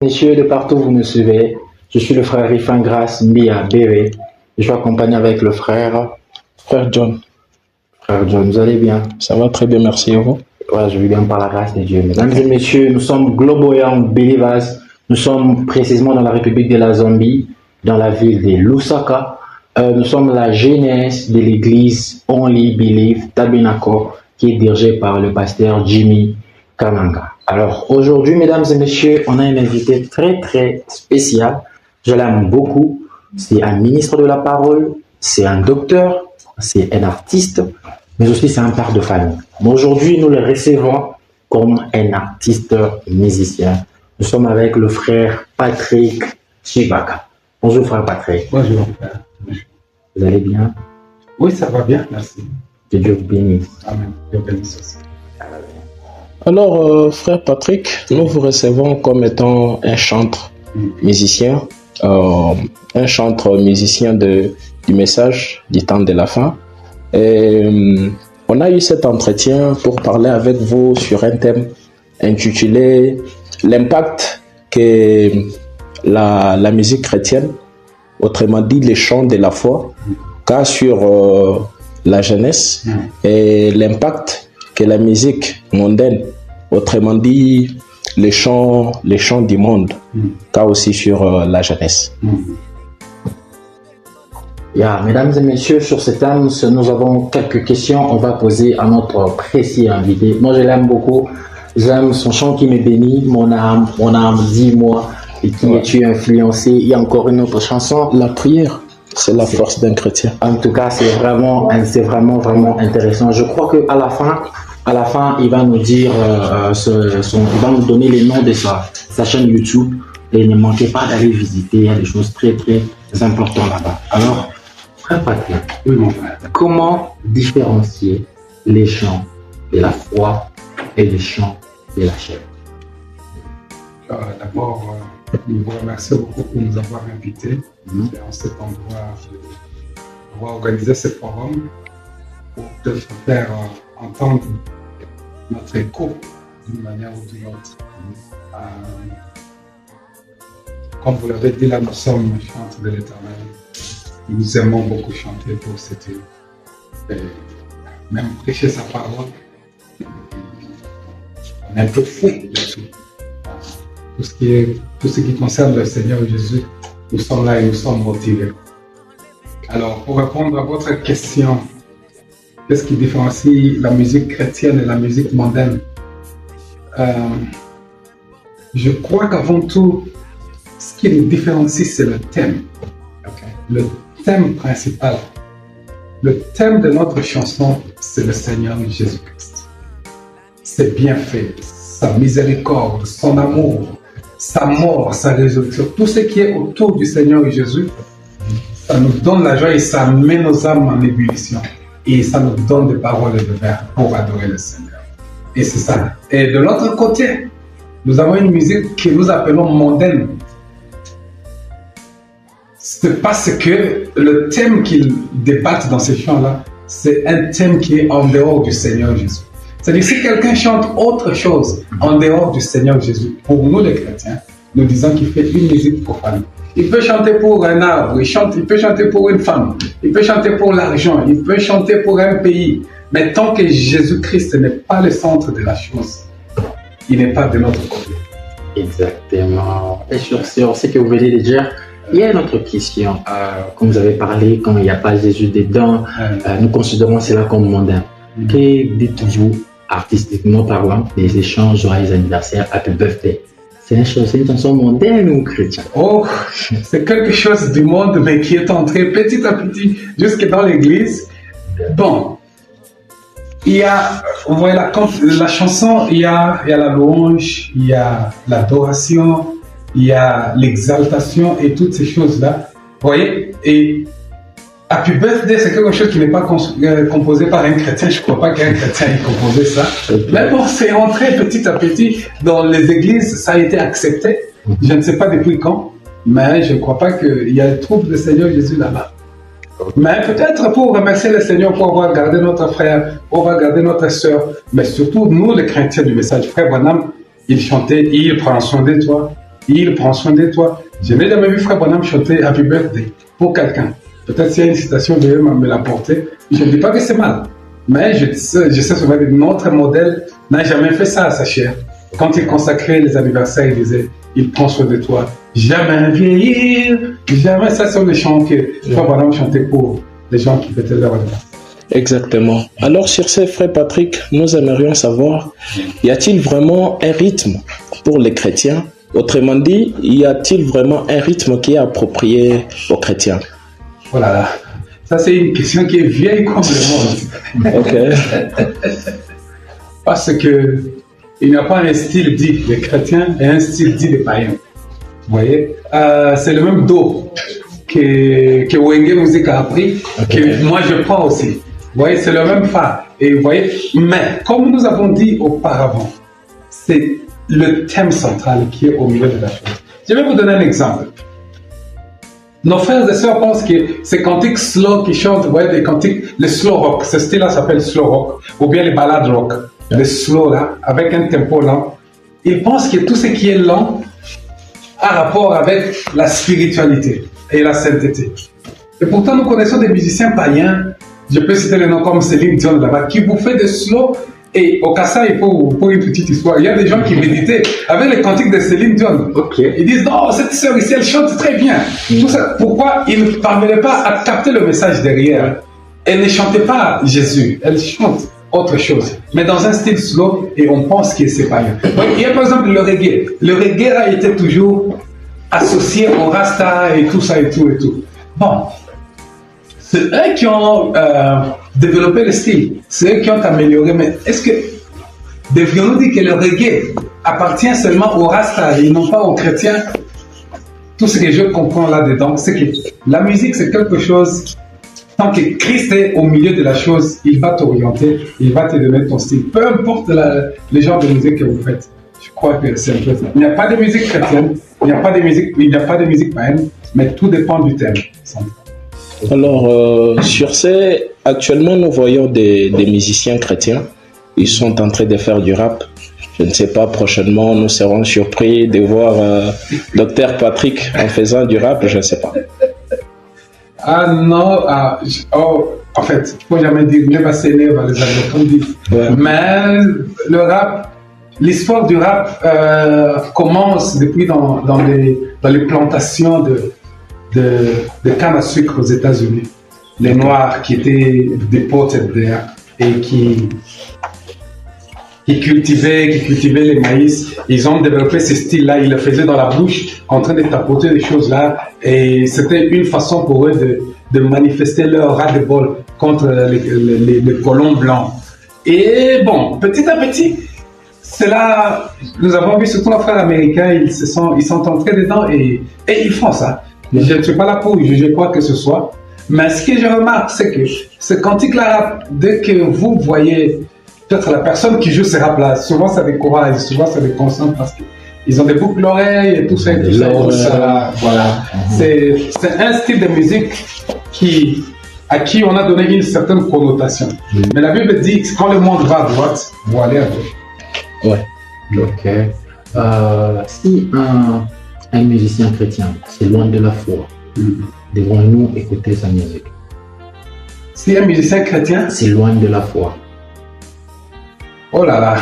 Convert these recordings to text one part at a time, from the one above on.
Messieurs, de partout vous me suivez, je suis le frère Rifan Grace Mbia Béré. Je suis accompagné avec le frère John. Frère John, vous allez bien? Ça va très bien, merci à vous. Ouais, je vais bien par la grâce de Dieu. Mesdames et messieurs, nous sommes Global Young Believers. Nous sommes précisément dans la République de la Zambie, dans la ville de Lusaka. Nous sommes la jeunesse de l'église Only Believe Tabernacle, qui est dirigée par le pasteur Jimmy Kananga. Alors aujourd'hui, mesdames et messieurs, on a un invité très spécial. Je l'aime beaucoup. C'est un ministre de la parole, c'est un docteur, c'est un artiste, mais aussi c'est un père de famille. Mais aujourd'hui, nous le recevons comme un artiste musicien. Nous sommes avec le frère Patrick Chibaka. Bonjour frère Patrick. Bonjour frère. Vous allez bien? Oui, ça va bien, merci. Que Dieu vous bénisse. Amen. Dieu bénisse aussi. Alors, frère Patrick, nous vous recevons comme étant un chantre musicien, un chantre musicien du message du temps de la fin. Et on a eu cet entretien pour parler avec vous sur un thème intitulé l'impact que la musique chrétienne, autrement dit les chants de la foi, qu'a sur la jeunesse et l'impact que la musique mondaine, autrement dit les chants du monde, qu'a aussi sur la jeunesse. Mesdames et messieurs, sur ce thème, nous avons quelques questions. On va poser à notre précieux invité. Moi, je l'aime beaucoup. J'aime son chant qui me bénit, mon âme, dis-moi, et qui es-tu influencé. Il y a encore une autre chanson. La prière, c'est la force d'un chrétien. En tout cas, c'est vraiment intéressant. Je crois qu'à la fin, il va nous dire, il va nous donner les noms de sa chaîne YouTube. Et ne manquez pas d'aller visiter, il y a des choses très importantes là-bas. Alors, frère Patrick, Oui, mon frère. comment différencier les chants de la foi et les chants de la chair? D'abord, nous vous remercions beaucoup pour nous avoir invités en cet endroit, avoir organisé ce forum pour te faire entendre notre écho d'une manière ou d'une autre. Comme vous l'avez dit, là, nous sommes chantres de l'Éternel. Nous aimons beaucoup chanter pour cette île. Et même prêcher sa parole. On est un peu fou de tout. Tout ce qui concerne le Seigneur Jésus, nous sommes là et nous sommes motivés. Alors, pour répondre à votre question, qu'est-ce qui différencie la musique chrétienne et la musique mondaine? Je crois qu'avant tout, ce qui nous différencie, c'est le thème. Le thème principal. Le thème de notre chanson, c'est le Seigneur Jésus-Christ. C'est bien fait. Sa miséricorde, son amour, sa mort, sa résurrection, tout ce qui est autour du Seigneur Jésus, ça nous donne la joie et ça met nos âmes en ébullition. Et ça nous donne des paroles et des vers pour adorer le Seigneur. Et c'est ça. Et de l'autre côté, nous avons une musique que nous appelons mondaine. C'est parce que le thème qu'ils débattent dans ces chants-là, c'est un thème qui est en dehors du Seigneur Jésus. C'est-à-dire, si quelqu'un chante autre chose en dehors du Seigneur Jésus, pour nous les chrétiens, nous disons qu'il fait une musique profane. Il peut chanter pour un arbre, il peut chanter pour une femme, il peut chanter pour l'argent, il peut chanter pour un pays. Mais tant que Jésus-Christ n'est pas le centre de la chose, il n'est pas de notre côté. Exactement. Et sur ce que vous venez de dire, il y a une autre question. Comme vous avez parlé, quand il n'y a pas Jésus dedans, nous considérons cela comme mondain. Que dites-vous, artistiquement parlant, des échanges, joyeux anniversaire, happy birthday? C'est une chanson mondaine ou chrétienne? Oh, c'est quelque chose du monde, mais qui est entré petit à petit jusque dans l'église. Bon, il y a, vous voyez la chanson, il y a la louange, il y a l'adoration, il y a l'exaltation et toutes ces choses-là. Vous voyez? Et Happy Birthday, c'est quelque chose qui n'est pas composé par un chrétien. Je ne crois pas qu'un chrétien ait composé ça. Mais bon, c'est rentré petit à petit dans les églises, ça a été accepté. Je ne sais pas depuis quand, mais je ne crois pas qu'il y a le troupe de Seigneur Jésus là-bas. Mais peut-être pour remercier le Seigneur pour avoir gardé notre frère, pour avoir gardé notre soeur, mais surtout nous les chrétiens du message. Frère Branham, il chantait, il prend soin de toi, il prend soin de toi. Je n'ai jamais vu Frère Branham chanter Happy Birthday pour quelqu'un. Peut-être s'il y a une citation de lui me la porter. Je ne dis pas que c'est mal, mais je sais souvent que notre modèle n'a jamais fait ça à sa chair. Quand il consacrait les anniversaires, il disait, il prend soin de toi. Jamais vieillir, jamais. Ça sont les chants que Frère Branham chantait pour les gens qui fêtaient leur anniversaire. Exactement. Alors sur ce, frère Patrick, nous aimerions savoir, y a-t-il vraiment un rythme pour les chrétiens? Autrement dit, y a-t-il vraiment un rythme qui est approprié aux chrétiens? Oh là là, ça c'est une question qui est vieille comme le monde. Ok. Parce que il n'y a pas un style dit des chrétiens et un style dit des païens. Vous voyez, c'est le même dos que Wenge Music a appris, que moi je prends aussi. Vous voyez, c'est le même phare. Et vous voyez, mais comme nous avons dit auparavant, c'est le thème central qui est au milieu de la chose. Je vais vous donner un exemple. Nos frères et sœurs pensent que ces cantiques slow qui chantent, vous voyez, des cantiques, le slow rock, ce style-là s'appelle slow rock, ou bien les ballades rock, le slow là, avec un tempo lent. Ils pensent que tout ce qui est lent a rapport avec la spiritualité et la sainteté. Et pourtant, nous connaissons des musiciens païens, je peux citer les noms comme Céline Dion là-bas, qui vous fait des slow. Et au Kassai, pour une petite histoire, il y a des gens qui méditaient avec les cantiques de Céline Dion. Ils disent, non, cette sœur ici, elle chante très bien. Tout ça, pourquoi ils ne parvenaient pas à capter le message derrière? Elle ne chantait pas Jésus, elle chante autre chose, mais dans un style slow, et on pense que c'est pas bien. Il y a par exemple le reggae. Le reggae a été toujours associé au Rasta et tout ça et tout et tout. Bon, c'est eux qui ont développé le style, c'est eux qui ont amélioré, mais est-ce que devrions-nous dire que le reggae appartient seulement aux Rasta et non pas aux chrétiens? Tout ce que je comprends là-dedans, c'est que la musique c'est quelque chose, tant que Christ est au milieu de la chose, il va t'orienter, il va te donner ton style, peu importe le genre de musique que vous faites. Je crois que c'est un peu ça. Il n'y a pas de musique chrétienne, il n'y a pas de musique païenne, mais tout dépend du thème. Alors, sur ce, actuellement, nous voyons des musiciens chrétiens. Ils sont en train de faire du rap. Je ne sais pas, prochainement, nous serons surpris de voir Dr Patrick en faisant du rap, je ne sais pas. Ah non, en fait, il ne faut jamais dire never say never, les Américains disent. Ouais. Mais le rap, l'histoire du rap commence depuis dans les plantations de canne à sucre aux États-Unis. Les Noirs qui étaient deported there et qui cultivaient les maïs, ils ont développé ce style-là, ils le faisaient dans la bouche, en train de tapoter des choses-là, et c'était une façon pour eux de manifester leur ras-le-bol contre les colons blancs. Et bon, petit à petit, cela, nous avons vu surtout nos frères américains, ils sont entrés dedans et ils font ça. Je ne suis pas là pour juger quoi que ce soit, mais ce que je remarque, c'est que ce cantique-là, dès que vous voyez peut-être la personne qui joue ce rap-là, souvent ça décourage, souvent ça déconcentre parce qu'ils ont des boucles d'oreilles et tout ça et tout ça. Voilà. C'est un style de musique à qui on a donné une certaine connotation. Mais la Bible dit que quand le monde va à droite, vous allez à gauche. Ouais. Ok. Si un musicien chrétien s'éloigne de la foi, devrons-nous écouter sa musique? Si un musicien chrétien s'éloigne de la foi. Oh là là.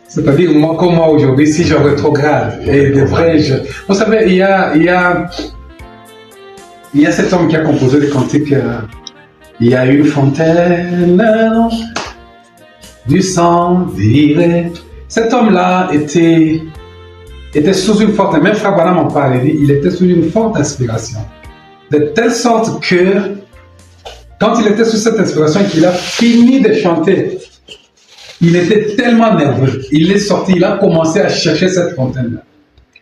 C'est-à-dire, moi, comme moi aujourd'hui, si je rétrograde, et devrais-je... Vous savez, il y a cet homme qui a composé les cantiques. Il y a une fontaine du sang viré. Cet homme-là était sous une forte... Même Frère Branham en parle, il était sous une forte inspiration. De telle sorte que, quand il était sous cette inspiration et qu'il a fini de chanter, il était tellement nerveux. Il est sorti, il a commencé à chercher cette fontaine-là.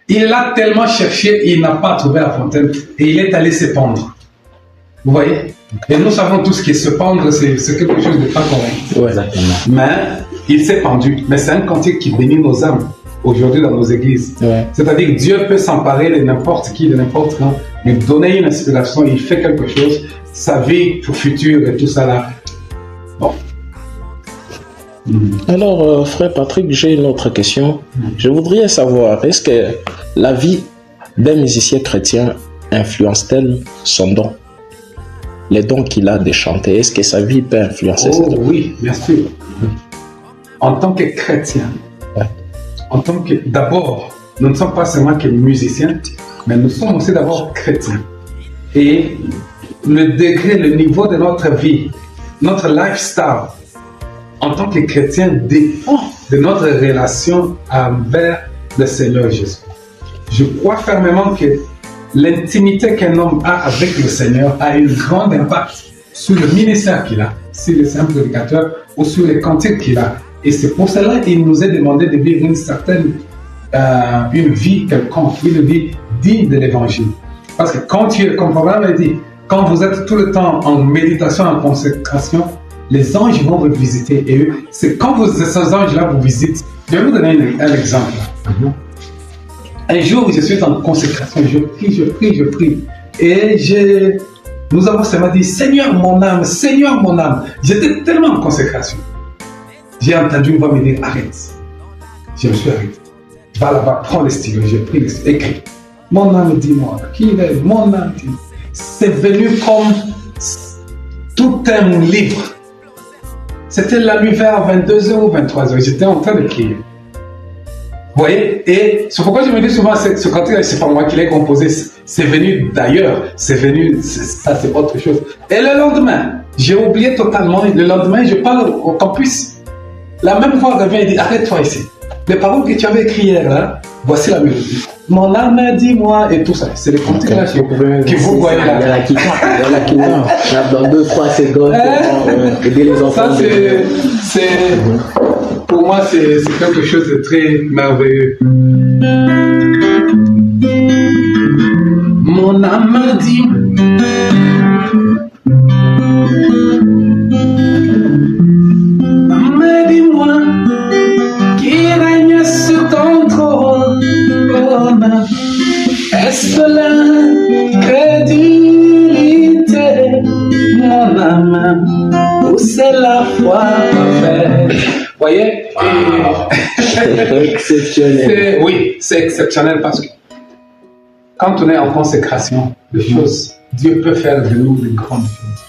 Il l'a tellement cherché, il n'a pas trouvé la fontaine et il est allé se pendre. Vous voyez? Et nous savons tous que se pendre, c'est quelque chose de pas correct. Ouais, exactement. Mais il s'est pendu. Mais c'est un cantique qui bénit nos âmes aujourd'hui dans nos églises. Ouais. C'est-à-dire que Dieu peut s'emparer de n'importe qui, de n'importe quand, lui donner une inspiration, il fait quelque chose, sa vie future et tout ça là. Bon. Alors, frère Patrick, j'ai une autre question. Je voudrais savoir, est-ce que la vie d'un musicien chrétien influence-t-elle son don? Les dons qu'il a de chanter, est-ce que sa vie peut influencer ses dons? Oui, bien sûr. En tant que chrétien, d'abord, nous ne sommes pas seulement que musiciens, mais nous sommes aussi d'abord chrétiens. Et le degré, le niveau de notre vie, notre lifestyle, en tant que chrétien, dépend de notre relation envers le Seigneur Jésus. Je crois fermement que l'intimité qu'un homme a avec le Seigneur a un grand impact sur le ministère qu'il a, sur les simples prédicateurs ou sur les cantiques qu'il a. Et c'est pour cela qu'il nous est demandé de vivre une vie quelconque, une vie digne de l'évangile. Parce que comme Paul l'a dit, quand vous êtes tout le temps en méditation, en consécration, les anges vont vous visiter. Et c'est quand ces anges-là vous visitent. Je vais vous donner un exemple. Un jour, je suis en consécration, je prie. Et nous avons seulement dit, Seigneur mon âme, Seigneur mon âme. J'étais tellement en consécration. J'ai entendu une voix me dire, arrête. Je me suis arrêté. Va là-bas, prends le stylo, je prie le stylo, écris. Mon âme, dis-moi, qui est mon âme? C'est venu comme tout un livre. C'était la nuit vers 22h ou 23h. J'étais en train de crier. Vous voyez? Et c'est pourquoi je me dis souvent, ce cantique, c'est pas moi qui l'ai composé. C'est venu d'ailleurs. C'est venu, ça c'est autre chose. Et le lendemain, j'ai oublié totalement. Le lendemain, je parle au campus. La même voix revient et dit, arrête-toi ici. Les paroles que tu avais écrites hier, là, voici la mélodie. Mon âme, dis-moi, et tout ça. C'est les cantiques là que vous voyez là. Il y a la guitare. Dans 2-3 secondes, aider les enfants. Ça, pour moi, c'est quelque chose de très merveilleux. Mon âme dit. Dis-moi qui règne sur ton trône. Est-ce la crédulité, mon âme, ou c'est la foi parfaite? Vous voyez? C'est exceptionnel. Oui, c'est exceptionnel parce que quand on est en consécration de choses, Dieu peut faire de nous de grandes choses.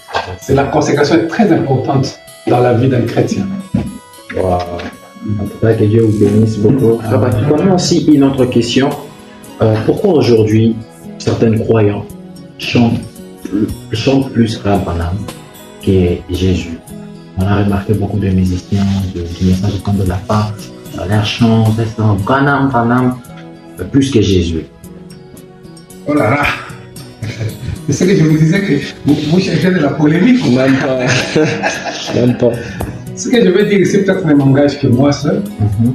La consécration est très importante dans la vie d'un chrétien. Wow. En tout cas, que Dieu vous bénisse beaucoup. On a aussi une autre question. Pourquoi aujourd'hui certains croyants chantent plus Frère Branham que Jésus? On a remarqué beaucoup de musiciens, du message du camp de la fin, leur chant, Branham, plus que Jésus. Oh là là! C'est ce que je vous disais que vous cherchez de la polémique. Même pas. Même pas. Ce que je veux dire ici, peut-être ne m'engage que moi seul,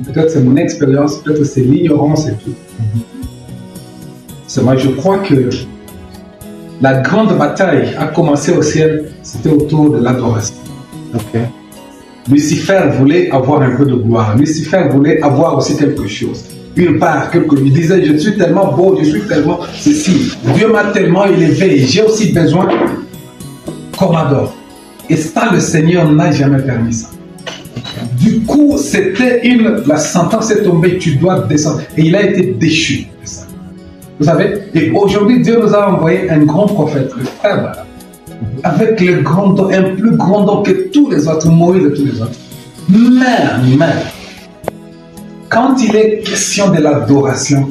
peut-être c'est mon expérience, peut-être c'est l'ignorance et tout. Moi, je crois que la grande bataille a commencé au ciel, c'était autour de l'adoration. Lucifer voulait avoir un peu de gloire. Lucifer voulait avoir aussi quelque chose. Une part, il disait, je suis tellement beau, je suis tellement ceci. Dieu m'a tellement élevé, j'ai aussi besoin qu'on m'adore. Et ça, le Seigneur n'a jamais permis ça. Du coup, la sentence est tombée, tu dois descendre. Et il a été déchu de ça. Vous savez, et aujourd'hui, Dieu nous a envoyé un grand prophète, le frère Branham, avec le grand don, un plus grand don que tous les autres, Moïse et tous les autres. Mais, quand il est question de l'adoration,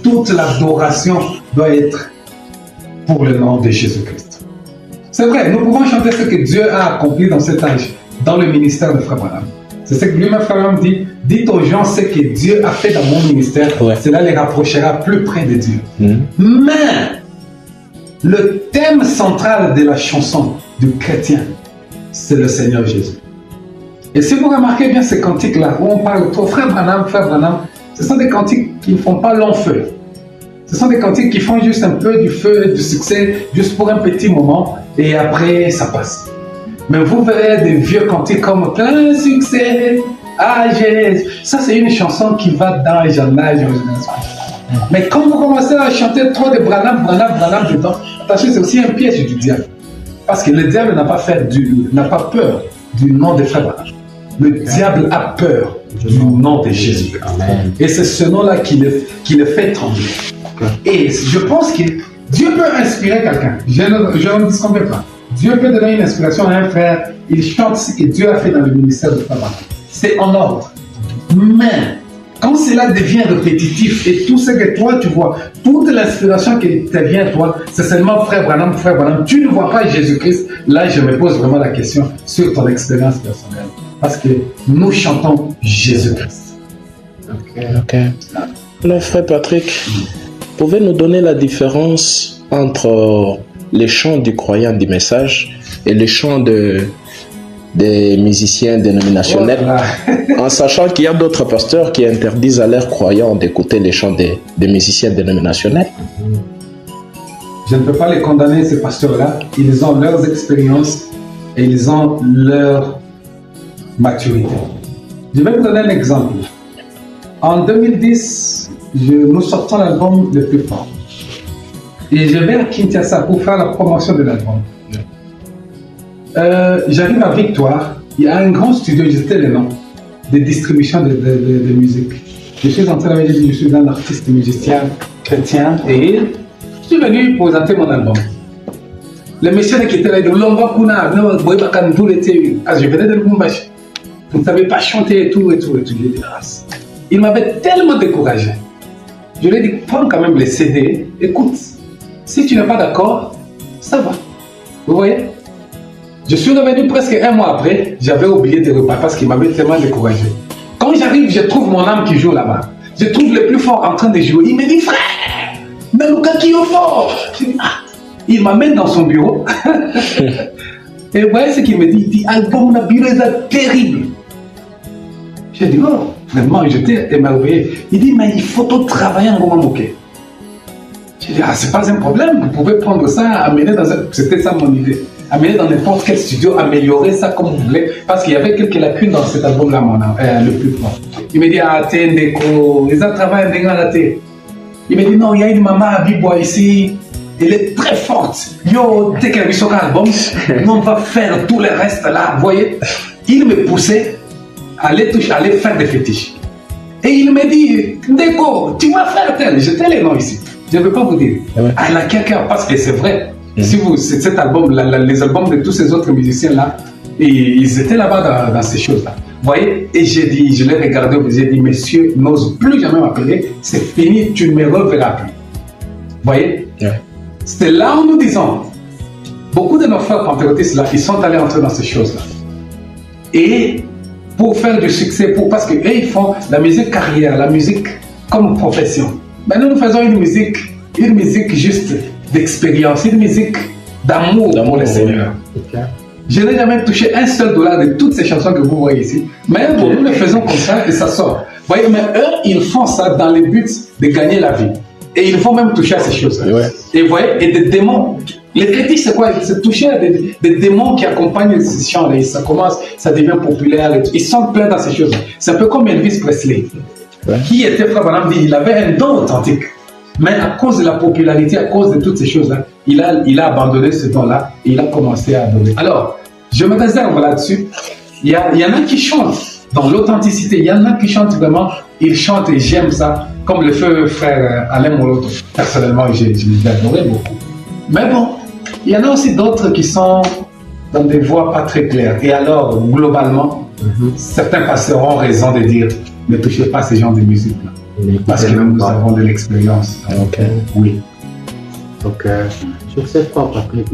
toute l'adoration doit être pour le nom de Jésus-Christ. C'est vrai, nous pouvons chanter ce que Dieu a accompli dans cet âge, dans le ministère de Frère Branham. C'est ce que lui-même Frère Branham dit. Dites aux gens ce que Dieu a fait dans mon ministère, cela les rapprochera plus près de Dieu. Mais le thème central de la chanson du chrétien, c'est le Seigneur Jésus. Et si vous remarquez bien ces cantiques-là, où on parle de Frère Branham, ce sont des cantiques qui ne font pas long feu. Ce sont des cantiques qui font juste un peu du feu, du succès, juste pour un petit moment, et après ça passe. Mais vous verrez des vieux cantiques comme plein succès, ah Jésus. Ça, c'est une chanson qui va dans les jandages. Mais quand vous commencez à chanter trop de Branham dedans, attention, c'est aussi un piège du diable. Parce que le diable n'a pas peur du nom de Frère Branham. Le diable a peur du nom de Jésus. Et c'est ce nom-là qui le fait trembler. Et je pense que Dieu peut inspirer quelqu'un. Je ne disconviens pas. Dieu peut donner une inspiration à un frère. Il chante ce que Dieu a fait dans le ministère de Frère Branham. C'est en ordre. Mais quand cela devient répétitif et tout ce que toi tu vois, toute l'inspiration qui te vient à toi, c'est seulement Frère Branham, tu ne vois pas Jésus-Christ. Là, je me pose vraiment la question sur ton expérience personnelle. Parce que nous chantons Jésus-Christ. Ok. Alors, Frère Patrick, pouvez-nous donner la différence entre les chants du croyant du message et les chants des musiciens dénominationnels, en sachant qu'il y a d'autres pasteurs qui interdisent à leurs croyants d'écouter les chants des musiciens dénominationnels? Je ne peux pas les condamner, ces pasteurs-là. Ils ont leurs expériences et ils ont leur maturité. Je vais vous donner un exemple. En 2010, nous sortons l'album Le Plus Fort. Et je vais à Kinshasa pour faire la promotion de l'album. J'arrive à Victoire, il y a un grand studio, je sais le nom, de distribution de musique. Je suis en train de dire, je suis un artiste musicien chrétien et je suis venu présenter mon album. Le monsieur qui était là, il dit, je venais de Lubumbashi. Vous ne savez pas chanter et tout. Il m'avait tellement découragé. Je lui ai dit, prends quand même les CD, écoute. Si tu n'es pas d'accord, ça va. Vous voyez? Je suis revenu presque un mois après, j'avais oublié des repas parce qu'il m'avait tellement découragé. Quand j'arrive, je trouve mon âme qui joue là-bas. Je trouve le plus fort en train de jouer. Il me dit, frère, mais Lucas qui est fort. Il m'amène dans son bureau. Et vous voyez ce qu'il me dit? Il dit, album, la bureau est terrible. J'ai dit, oh, vraiment, j'étais émerveillé. Il dit, mais il faut tout travailler en moment moqué. J'ai dit, ah, c'est pas un problème, vous pouvez prendre ça, amener dans un... C'était ça mon idée. Amener dans n'importe quel studio, améliorer ça comme vous voulez, parce qu'il y avait quelques lacunes dans cet album-là, le plus fort. Il me dit, ah, t'es un déco, ils ont travaillé un déco à la tête. Il me dit, non, il y a une maman à Bibois ici, elle est très forte. Yo, dès qu'elle a vu son album, on va faire tout le reste là, vous voyez. Il me poussait à aller faire des fétiches. Et il me dit, déco, tu vas faire tel, j'ai tel nom ici. Je ne veux pas vous dire. Ah, il a quelqu'un, parce que c'est vrai. Si vous, cet album, les albums de tous ces autres musiciens-là, ils étaient là-bas dans ces choses-là. Vous voyez? Et j'ai dit, je l'ai regardé, j'ai dit, monsieur, n'ose plus jamais m'appeler, c'est fini, tu ne me reverras plus. Vous voyez? C'était là où nous disons, beaucoup de nos frères pentecôtistes-là, ils sont allés entrer dans ces choses-là. Et pour faire du succès, parce qu'eux, ils font la musique carrière, la musique comme profession. Maintenant, nous faisons une musique juste d'expérience, une musique d'amour pour le Seigneur. Je n'ai jamais touché un seul dollar de toutes ces chansons que vous voyez ici. Mais bon, nous le faisons comme ça et ça sort. Vous voyez, mais eux, ils font ça dans le but de gagner la vie. Et ils vont même toucher à ces choses-là. Et vous voyez, et des démons. Les fétiches, c'est quoi? C'est toucher à des démons qui accompagnent ces chants-là. Ça commence, ça devient populaire. Ils sont pleins dans ces choses-là. C'est un peu comme Elvis Presley. Qui était, Frère Branham dit, il avait un don authentique. Mais à cause de la popularité, à cause de toutes ces choses-là, il a abandonné ce don-là et il a commencé à adorer. Alors, je me réserve là-dessus. Il y en a qui chantent. dans l'authenticité. Il y en a qui chantent vraiment, ils chantent et j'aime ça, comme le feu frère Alain Moloto. Personnellement, je les adorais beaucoup. Mais bon, il y en a aussi d'autres qui sont dans des voix pas très claires. Et alors, globalement, certains pasteurs ont raison de dire ne touchez pas ces genres de musique-là. Parce que nous avons de l'expérience. Oui. Donc, sur cette fois, Patrick,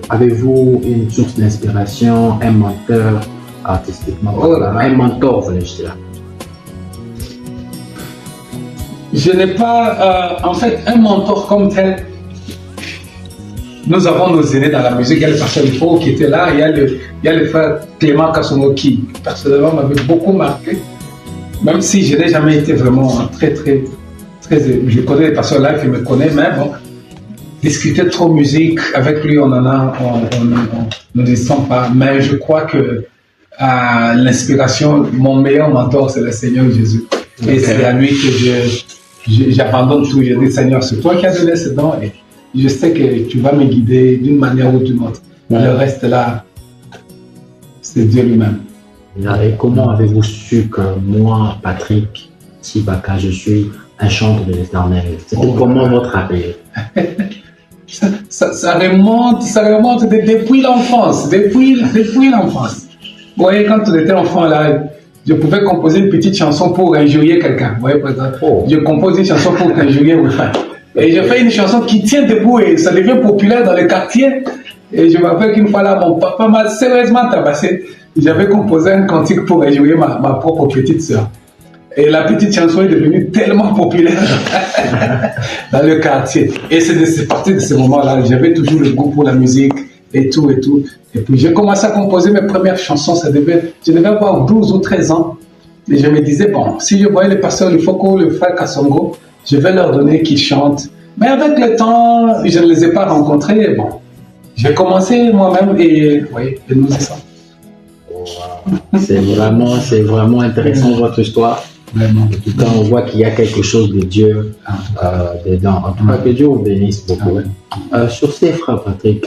avez-vous une source d'inspiration, un menteur artistiquement, un mentor, voulais-je dire? Je n'ai pas, en fait, un mentor comme tel. Nous avons nos aînés dans la musique. Il y a le pasteur Ifo qui était là. Il y a le frère Clément Kassongo qui, personnellement, m'avait beaucoup marqué. Même si je n'ai jamais été vraiment très. Je connais les pasteurs là qui me connaissent, mais bon, discuter trop musique avec lui, on ne descend pas. Mais je crois que l'inspiration, mon meilleur mentor, c'est le Seigneur Jésus. Et c'est à lui que j'abandonne tout. Je dis, Seigneur, c'est toi qui as donné ce don et je sais que tu vas me guider d'une manière ou d'une autre. Le reste là, c'est Dieu lui-même. Et comment avez-vous su que moi, Patrick Tibaka, je suis un chanteur de l'Éternel? C'était comment votre appel? Ça remonte depuis l'enfance. Depuis l'enfance. Vous voyez, quand on était enfant là, je pouvais composer une petite chanson pour injurier quelqu'un. Vous voyez, par exemple, je compose une chanson pour injurier mon frère. Et je fais une chanson qui tient debout et ça devient populaire dans le quartier. Et je me rappelle qu'une fois là, mon papa m'a sérieusement tabassé. J'avais composé un cantique pour injurier ma propre petite sœur. Et la petite chanson est devenue tellement populaire dans le quartier. Et c'est parti de ce moment-là. J'avais toujours le goût pour la musique et tout et tout. Et puis j'ai commencé à composer mes premières chansons. Je devais avoir 12 ou 13 ans. Et je me disais, bon, si je voyais le pasteur Lufoko, le frère Kassongo, je vais leur donner qu'ils chantent. Mais avec le temps, je ne les ai pas rencontrés. Et bon, j'ai commencé moi-même et nous y sommes. C'est vraiment intéressant votre histoire. Vraiment. En tout cas, on voit qu'il y a quelque chose de Dieu dedans. En tout cas, que Dieu vous bénisse beaucoup. Sur ces frères, Patrick,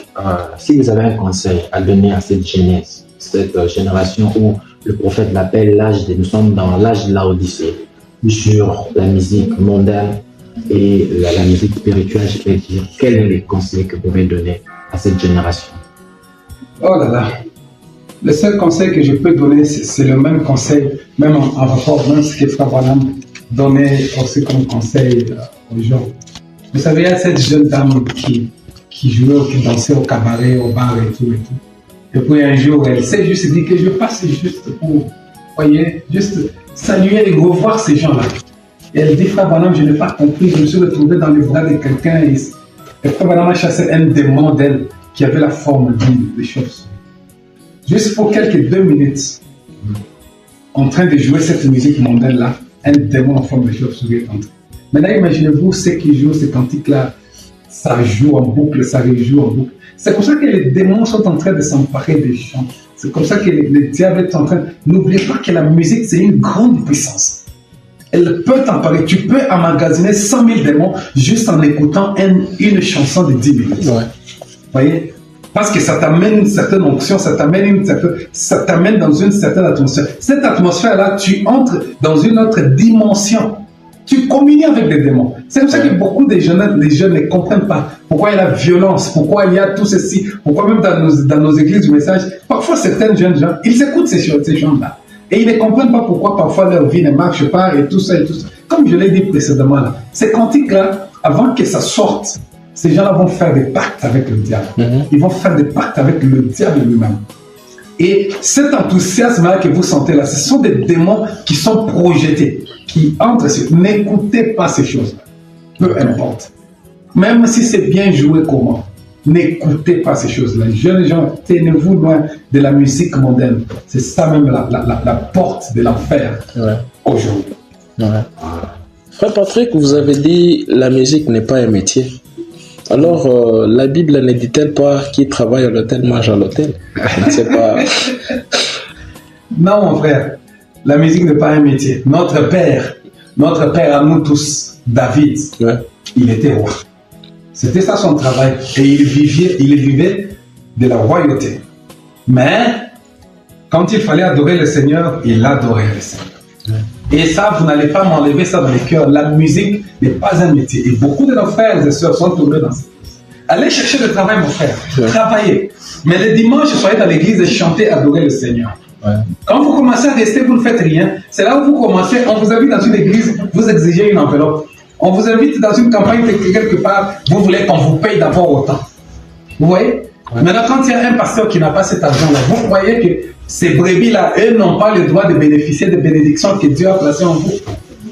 si vous avez un conseil à donner à cette jeunesse, cette génération où le prophète l'appelle nous sommes dans l'âge de l'Odyssée, sur la musique mondaine et la musique spirituelle, je vais dire, quels sont les conseils que vous pouvez donner à cette génération? Oh là là. Le seul conseil que je peux donner, c'est le même conseil, même en rapport, même ce que Frère Branham donnait aussi comme conseil aux gens. Vous savez, il y a cette jeune dame qui jouait, qui dansait au cabaret, au bar et tout et tout. Et puis un jour, elle s'est juste dit que je passe juste pour, voyez, juste saluer et revoir ces gens-là. Et elle dit, Frère Branham, je n'ai pas compris, je me suis retrouvé dans les bras de quelqu'un et Frère Branham a chassé un démon d'elle qui avait la forme d'une chauve-souris. Juste pour quelques 2 minutes, en train de jouer cette musique mondaine-là, un démon en forme de chauve-souris est entré. Maintenant, imaginez-vous ceux qui jouent ces cantiques-là, ça joue en boucle, ça rejoue en boucle. C'est comme ça que les démons sont en train de s'emparer des chants. C'est comme ça que le diable est en train... N'oubliez pas que la musique, c'est une grande puissance. Elle peut t'emparer. Tu peux emmagasiner 100 000 démons juste en écoutant une chanson de 10 minutes. Vous voyez? Parce que ça t'amène une certaine onction, ça t'amène dans une certaine atmosphère. Cette atmosphère-là, tu entres dans une autre dimension. Tu communies avec des démons. C'est comme ça que beaucoup des jeunes ne comprennent pas pourquoi il y a la violence, pourquoi il y a tout ceci, pourquoi même dans nos églises du message, parfois certains jeunes gens, ils écoutent ces gens-là. Et ils ne comprennent pas pourquoi parfois leur vie ne marche pas et tout ça et tout ça. Comme je l'ai dit précédemment, là, ces cantiques-là, avant que ça sorte, ces gens-là vont faire des pactes avec le diable. Ils vont faire des pactes avec le diable lui-même. Et cet enthousiasme-là que vous sentez là, ce sont des démons qui sont projetés, qui entrent sur... N'écoutez pas ces choses-là. Peu importe. Même si c'est bien joué comment, n'écoutez pas ces choses-là. Jeunes gens, tenez-vous loin de la musique mondaine. C'est ça même la porte de l'enfer aujourd'hui. Frère Patrick, vous avez dit la musique n'est pas un métier. Alors, la Bible ne dit-elle pas qui travaille à l'hôtel mange à l'hôtel? Je ne sais pas. Non, mon frère, la musique n'est pas un métier. Notre père à nous tous, David, il était roi. C'était ça son travail. Et il vivait de la royauté. Mais, Quand il fallait adorer le Seigneur, il adorait le Seigneur. Et ça, vous n'allez pas m'enlever ça dans les cœurs. La musique n'est pas un métier. Et beaucoup de nos frères et sœurs sont tombés dans ça. Allez chercher le travail, mon frère. Travaillez. Mais le dimanche, soyez dans l'église et chantez, adorez le Seigneur. Quand vous commencez à rester, vous ne faites rien. C'est là où vous commencez. On vous invite dans une église, vous exigez une enveloppe. On vous invite dans une campagne quelque part, vous voulez qu'on vous paye d'abord autant. Vous voyez? Maintenant, quand il y a un pasteur qui n'a pas cet argent-là, vous croyez que ces brebis-là, eux, n'ont pas le droit de bénéficier des bénédictions que Dieu a placées en vous.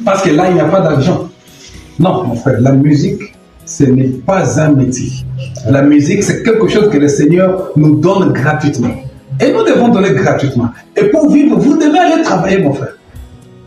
Parce que là, il n'y a pas d'argent. Non, mon frère, la musique, ce n'est pas un métier. La musique, c'est quelque chose que le Seigneur nous donne gratuitement. Et nous devons donner gratuitement. Et pour vivre, vous devez aller travailler, mon frère.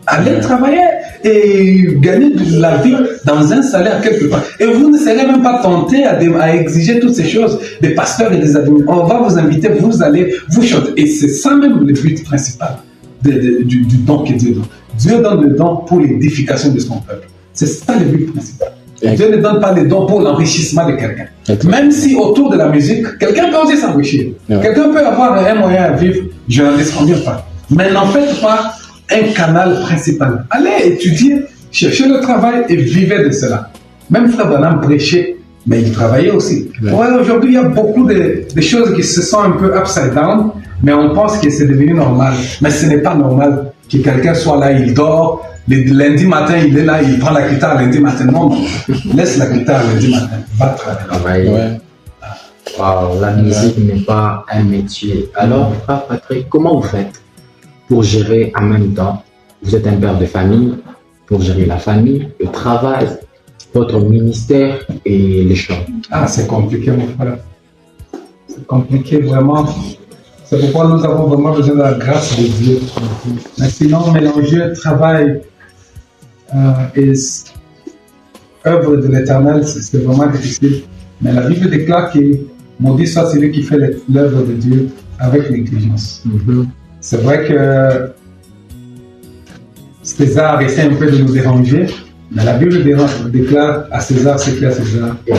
Allez travailler et gagner de la vie dans un salaire quelque part. Et vous ne serez même pas tenté à exiger toutes ces choses des pasteurs et des admis. On va vous inviter, vous allez, vous chanter. Et c'est ça même le but principal du don que Dieu donne. Dieu donne le don pour l'édification de son peuple. C'est ça le but principal. Dieu ne donne pas les dons pour l'enrichissement de quelqu'un. Même si autour de la musique, quelqu'un peut aussi s'enrichir. Quelqu'un peut avoir un moyen à vivre, je n'en disconviens pas. Mais n'en faites pas un canal principal. Allez étudier, cherchez le travail et vivez de cela. Même Frère Branham prêchait, mais il travaillait aussi. Ouais, aujourd'hui, il y a beaucoup de choses qui se sont un peu upside down, mais on pense que c'est devenu normal. Mais ce n'est pas normal que quelqu'un soit là, il dort, lundi matin, il est là, il prend la guitare lundi matin. Non, non. Laisse la guitare lundi matin. Va travailler. Wow, la musique n'est pas un métier. Alors, Frère Patrick, comment vous faites pour gérer en même temps? Vous êtes un père de famille, pour gérer la famille, le travail, votre ministère et les chants. Ah, c'est compliqué, mon frère. C'est compliqué, vraiment. C'est pourquoi nous avons vraiment besoin de la grâce de Dieu. Mais sinon, mélanger travail et œuvre de l'Éternel, c'est vraiment difficile. Mais la Bible déclare que maudit soit celui qui fait l'œuvre de Dieu avec négligence. C'est vrai que César essaie un peu de nous déranger, mais la Bible déclare à César ce qui est à César et à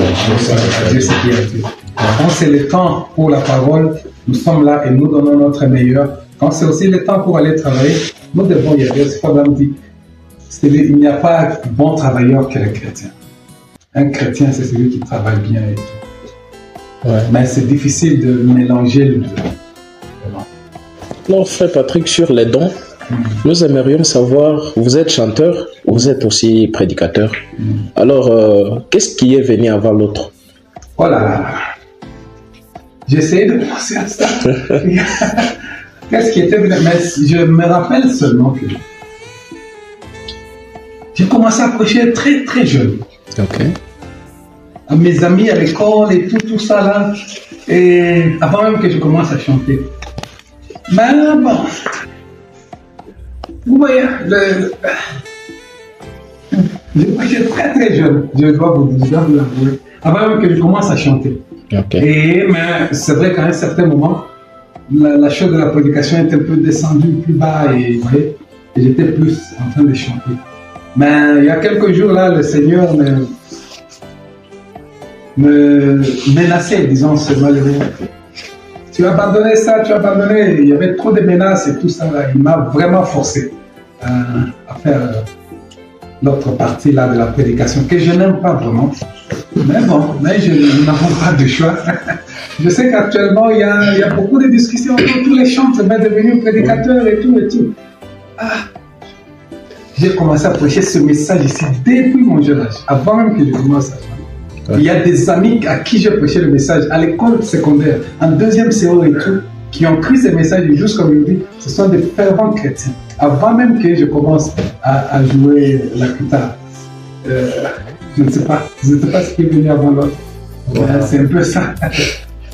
Dieu ce qui est à Dieu. Quand c'est le temps pour la parole, nous sommes là et nous donnons notre meilleur. Quand c'est aussi le temps pour aller travailler, nous devons y aller. C'est pas comme dit. Il n'y a pas bon travailleur que le chrétien. Un chrétien, c'est celui qui travaille bien et tout. Mais c'est difficile de mélanger les deux. Alors, Frère Patrick, sur les dons, nous aimerions savoir, vous êtes chanteur, vous êtes aussi prédicateur. Alors, qu'est-ce qui est venu avant l'autre? Oh là là. J'essaie de penser à ça. Qu'est-ce qui était venu? Mais je me rappelle seulement que j'ai commencé à prêcher très très jeune. À mes amis à l'école et tout ça là. Et avant même que je commence à chanter. Mais bon, vous voyez, je prêchais très très jeune, je dois vous l'avouer, avant même que je commence à chanter. Mais c'est vrai qu'à un certain moment, la chose de la prédication est un peu descendue plus bas et j'étais plus en train de chanter. Mais il y a quelques jours là, le Seigneur me menaçait, disons, ce malheureux. Tu as abandonné ça, tu as abandonné. Il y avait trop de menaces et tout ça. Là. Il m'a vraiment forcé à faire l'autre partie là, de la prédication que je n'aime pas vraiment. Mais bon, nous n'avons pas de choix. Je sais qu'actuellement, il y a beaucoup de discussions autour tous les chantres vont devenir prédicateurs et tout et tout. J'ai commencé à prêcher ce message ici depuis mon jeune âge, avant même que je commence à chanter. Il y a des amis à qui j'ai prêché le message à l'école secondaire, en deuxième CO et tout, qui ont pris ces messages juste comme je dis, ce sont des fervents chrétiens. Avant même que je commence à jouer la guitare, je ne sais pas ce qui est venu avant l'autre. C'est un peu ça.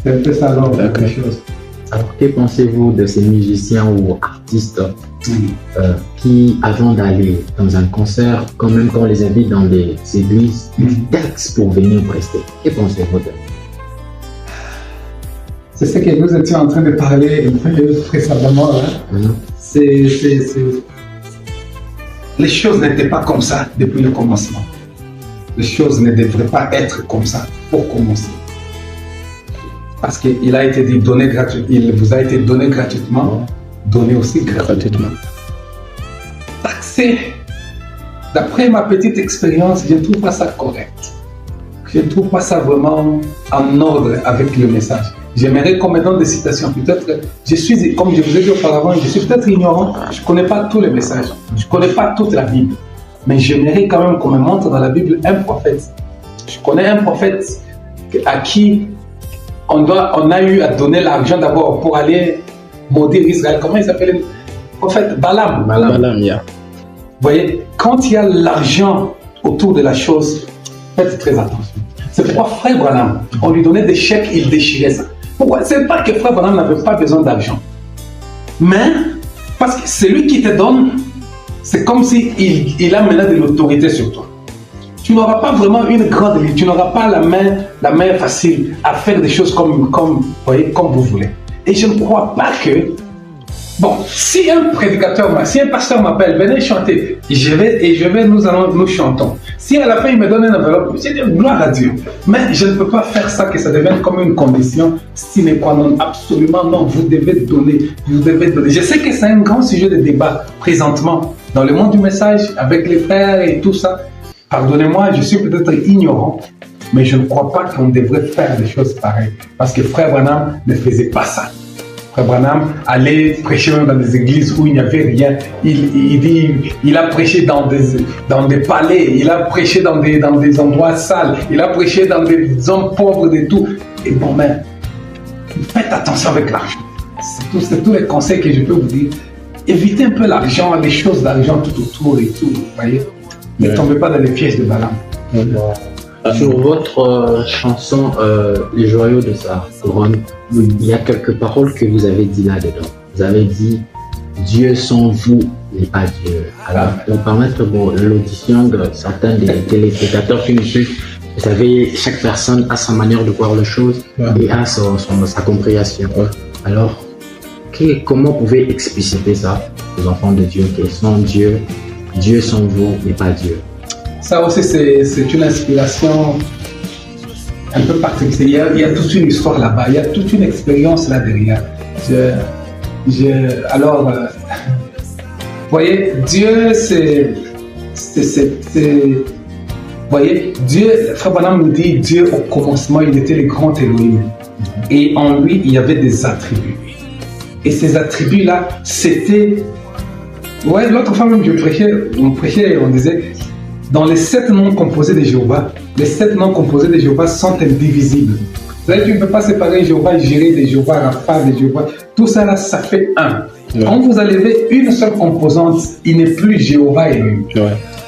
C'est un peu ça l'ordre des choses. Alors, que pensez-vous de ces musiciens ou artistes qui, avant d'aller dans un concert, quand même quand on les invite dans des églises, ils taxent pour venir prester? Que pensez-vous d'eux? C'est ce que nous étions en train de parler précédemment. Les choses n'étaient pas comme ça depuis le commencement. Les choses ne devraient pas être comme ça pour commencer. Parce qu'il a été dit, il vous a été donné gratuitement. donner aussi gratuitement. Taxer, d'après ma petite expérience, je ne trouve pas ça correct. Je ne trouve pas ça vraiment en ordre avec le message. J'aimerais qu'on me donne des citations. Peut-être, comme je vous ai dit auparavant, je suis peut-être ignorant. Je ne connais pas tous les messages. Je ne connais pas toute la Bible. Mais j'aimerais quand même qu'on me montre dans la Bible un prophète. Je connais un prophète à qui on a eu à donner l'argent d'abord pour aller maudire Israël. Comment il s'appelle? Le prophète Balaam. Yeah. Vous voyez, quand il y a l'argent autour de la chose, faites très attention. C'est pourquoi Frère Branham, on lui donnait des chèques, il déchirait ça. Pourquoi? C'est pas que Frère Branham n'avait pas besoin d'argent. Mais, parce que celui qui te donne, c'est comme s'il a maintenant de l'autorité sur toi. Tu n'auras pas vraiment une grande vie, tu n'auras pas la main facile à faire des choses comme vous voulez. Et je ne crois pas que, bon, si un pasteur m'appelle, venez chanter, nous chantons. Si à la fin il me donne une enveloppe, je dis gloire à Dieu. Mais je ne peux pas faire ça, que ça devienne comme une condition sine qua non. Absolument non, vous devez donner. Je sais que c'est un grand sujet de débat présentement dans le monde du message, avec les frères et tout ça. Pardonnez-moi, je suis peut-être ignorant, mais je ne crois pas qu'on devrait faire des choses pareilles. Parce que Frère Branham ne faisait pas ça. Frère Branham allait prêcher même dans des églises où il n'y avait rien. Il a prêché dans des palais, il a prêché dans des endroits sales, il a prêché dans des zones pauvres de tout. Et bon, mais faites attention avec l'argent. C'est tous les conseils que je peux vous dire. Évitez un peu l'argent, les choses d'argent tout autour et tout, vous voyez. Ne tombez pas dans les pièges de Balaam. Sur votre chanson Les joyaux de sa couronne, il y a quelques paroles que vous avez dit là-dedans. Vous avez dit Dieu sans vous n'est pas Dieu. Alors, pour permettre l'audition de certains des téléspectateurs qui nous suivent, vous savez, chaque personne a sa manière de voir les choses et a sa compréhension. Alors, comment vous pouvez expliciter ça aux enfants de Dieu, qui sont Dieu, Dieu sans vous n'est pas Dieu? Ça aussi, c'est une inspiration un peu particulière. Il y a toute une histoire là-bas, il y a toute une expérience là derrière. Alors, vous voyez, Dieu, vous voyez, Dieu, Frère Branham nous dit, Dieu au commencement, il était le grand Elohim. Et en lui, il y avait des attributs. Et ces attributs-là, c'était... Ouais, l'autre fois même, on prêchait et on disait, dans les 7 noms composés de Jéhovah, les 7 noms composés de Jéhovah sont indivisibles. Vous savez, tu ne peux pas séparer Jéhovah, Jireh de Jéhovah, Rapha de Jéhovah. Tout ça là, ça fait un. Quand vous enlevez une seule composante, il n'est plus Jéhovah et lui.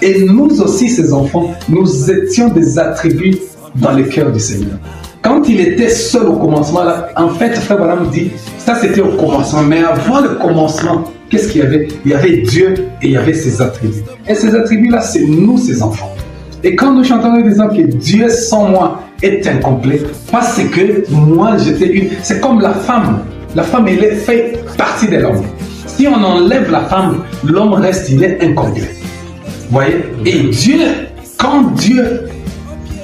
Et nous aussi, ces enfants, nous étions des attributs dans le cœur du Seigneur. Quand il était seul au commencement, là, en fait, Frère Branham dit, ça c'était au commencement, mais avant le commencement, qu'est-ce qu'il y avait? Il y avait Dieu et il y avait ses attributs. Et ces attributs-là, c'est nous, ses enfants. Et quand nous chantons, nous disons que Dieu sans moi est incomplet, parce que moi, j'étais une... C'est comme la femme. La femme, elle fait partie de l'homme. Si on enlève la femme, l'homme reste, il est incomplet. Vous voyez? Et Dieu, quand Dieu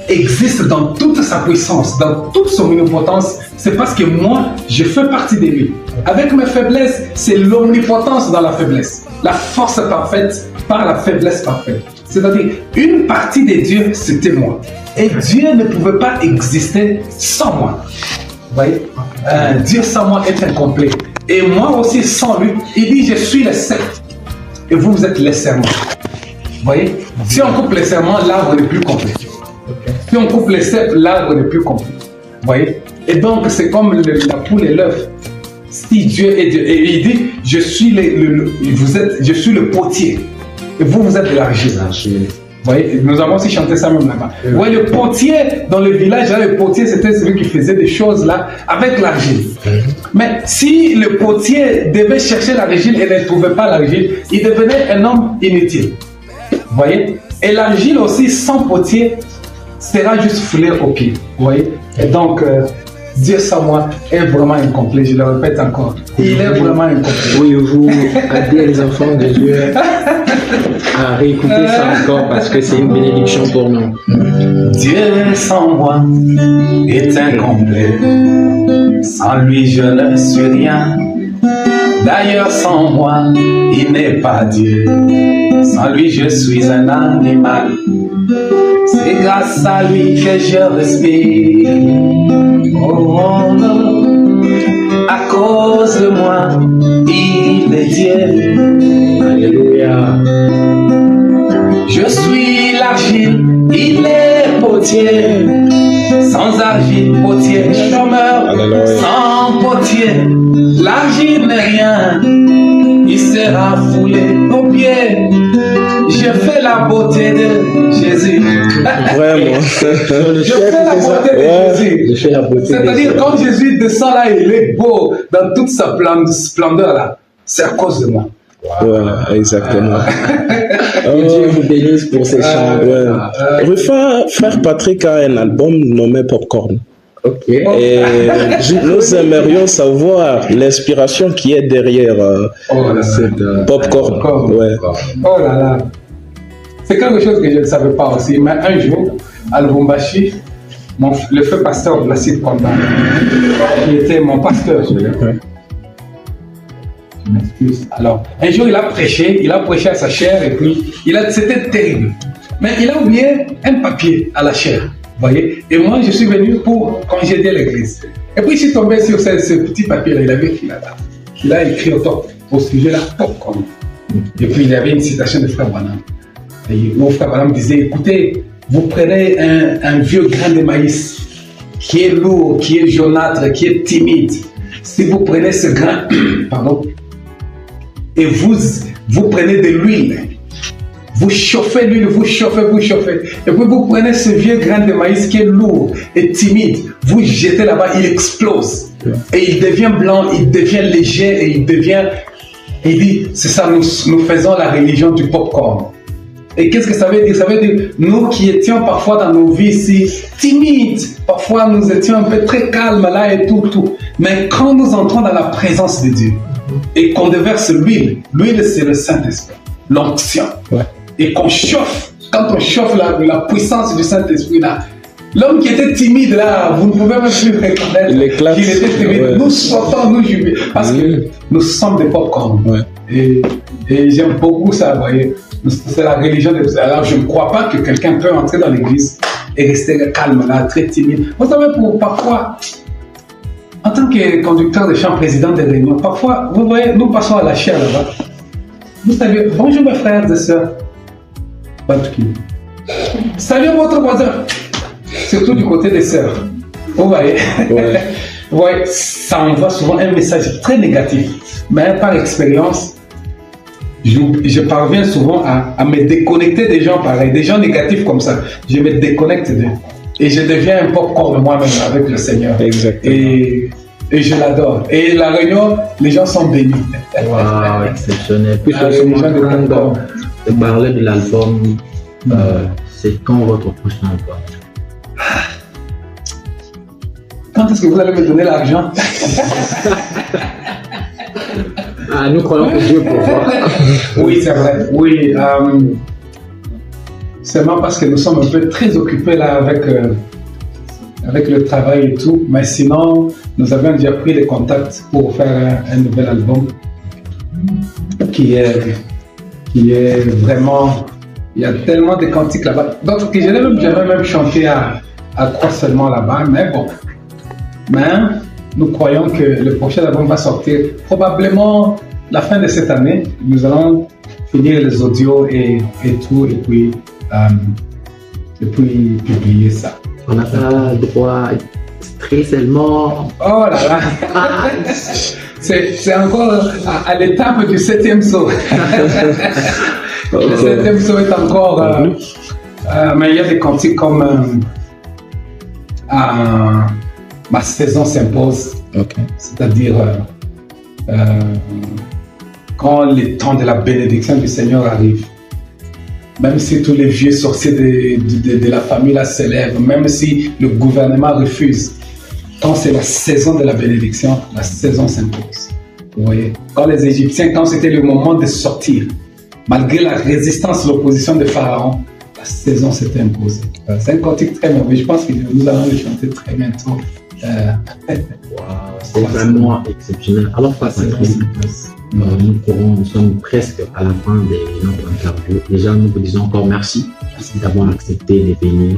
existe dans toute sa puissance, dans toute son omnipotence, c'est parce que moi, je fais partie de lui. Avec mes faiblesses, c'est l'omnipotence dans la faiblesse. La force parfaite par la faiblesse parfaite. C'est-à-dire, une partie de Dieu, c'était moi. Et Dieu ne pouvait pas exister sans moi. Vous voyez? Dieu sans moi est incomplet. Et moi aussi sans lui, il dit, je suis le sept. Et vous, vous êtes les serments. Vous voyez? Si on coupe les serments, l'arbre n'est plus complet. Si on coupe les cèpes, l'arbre n'est plus complet. Vous voyez? Et donc, c'est comme la poule et l'œuf. Si Dieu est Dieu, et il dit, je suis le potier. Et vous, vous êtes de l'argile. Vous voyez? Nous avons aussi chanté ça même là-bas. Vous voyez, le potier, dans le village, là, le potier, c'était celui qui faisait des choses là, avec l'argile. Mais si le potier devait chercher l'argile et ne trouvait pas l'argile, il devenait un homme inutile. Vous voyez? Et l'argile aussi, sans potier, sera juste foulé au pied. Vous voyez? Et donc, Dieu sans moi est vraiment incomplet. Je le répète encore. Il est vraiment incomplet. Oui, vous aidez les enfants de Dieu à réécouter ça encore parce que c'est une bénédiction pour nous. Dieu sans moi est incomplet. Sans lui, je ne suis rien. D'ailleurs, sans moi, il n'est pas Dieu. Sans lui, je suis un animal. C'est grâce à lui que je respire. Oh, oh, oh. À cause de moi, il est Dieu. Alléluia. Je suis l'argile, il est potier. Sans argile, potier, chômeur. Alléluia. Sans potier, l'argile n'est rien. Il sera foulé aux pieds. Je fais la beauté de Jésus. Vraiment. Je fais la beauté de Jésus. Je fais la beauté. C'est-à-dire, quand Jésus descend là, il est beau dans toute sa splendeur là. C'est à cause de moi. Voilà, exactement. Que Dieu vous bénisse pour ces chants. Rufa, frère Patrick a un album nommé Popcorn. Ok. Et nous aimerions savoir l'inspiration qui est derrière cette Popcorn. Ouais. Oh là là. C'est quelque chose que je ne savais pas aussi. Mais un jour, à Lubumbashi, le feu pasteur Placide Konda, qui était mon pasteur, je m'excuse. Alors, un jour, il a prêché à sa chair et puis, c'était terrible. Mais il a oublié un papier à la chair, vous voyez. Et moi, je suis venu pour congédier l'église. Et puis, je suis tombé sur ce petit papier-là, il avait écrit là-bas. Il a écrit au sujet-là, Popcorn. Et puis, il y avait une citation de Frère Branham. Et mon Frère Branham disait, écoutez, vous prenez un vieux grain de maïs qui est lourd, qui est jaunâtre, qui est timide. Si vous prenez ce grain, pardon, et vous prenez de l'huile, vous chauffez l'huile, vous chauffez, et puis vous prenez ce vieux grain de maïs qui est lourd et timide, vous jetez là-bas, il explose, et il devient blanc, il devient léger, et il dit, c'est ça, nous faisons la religion du popcorn. Et qu'est-ce que ça veut dire? Ça veut dire, nous qui étions parfois dans nos vies ici, timides, parfois nous étions un peu très calmes là et tout, mais quand nous entrons dans la présence de Dieu, et qu'on déverse l'huile c'est le Saint-Esprit, l'onction, et qu'on chauffe, quand on chauffe la puissance du Saint-Esprit là, l'homme qui était timide là, vous ne pouvez même plus reconnaître qu'il était timide, nous sautons, nous jubilons, parce que nous sommes des popcorn, et j'aime beaucoup ça, vous voyez, c'est la religion de... Alors je ne crois pas que quelqu'un peut entrer dans l'église et rester calme là, très timide. Vous savez, parfois, en tant que conducteur de chant, président des réunions, parfois, vous voyez, nous passons à la chair là-bas. Vous savez, bonjour mes frères et sœurs. Pas de qui. Salut votre voisin. Surtout du côté des sœurs. Vous voyez, ouais, ça envoie souvent un message très négatif. Mais par expérience, je parviens souvent à me déconnecter des gens pareils, des gens négatifs comme ça. Je me déconnecte d'eux. Et je deviens un popcorn moi-même avec le Seigneur. Exactement. Et je l'adore. Et la réunion, les gens sont bénis. Waouh, exceptionnel. Puis on de parler de l'album, c'est quand votre prochain album? Quand est-ce que vous allez me donner l'argent? Nous croyons que Dieu peut voir. Oui, c'est vrai. Oui. Seulement parce que nous sommes un peu très occupés là avec le travail et tout. Mais sinon, nous avions déjà pris les contacts pour faire un nouvel album qui est vraiment... Il y a tellement de cantiques là-bas. Donc, j'avais même chanté à Croix seulement là-bas. Mais bon. Mais nous croyons que le prochain album va sortir probablement la fin de cette année. Nous allons finir les audios et tout, et puis publier ça. On n'a pas droit très seulement. Oh là là. C'est encore à l'étape du 7e saut. Le 7e saut est encore... mais il y a des cantiques comme Ma saison s'impose. C'est-à-dire quand le temps de la bénédiction du Seigneur arrive. Même si tous les vieux sorciers de la famille là s'élèvent, même si le gouvernement refuse, quand c'est la saison de la bénédiction, la saison s'impose. Vous voyez, quand les Égyptiens, quand c'était le moment de sortir, malgré la résistance, l'opposition de Pharaon, la saison s'était imposée. C'est un cantique très merveilleux. Je pense que nous allons le chanter très bientôt. C'est vraiment exceptionnel. Alors, Patrick, nous sommes presque à la fin de notre interview. Déjà, nous vous disons encore merci d'avoir accepté de venir.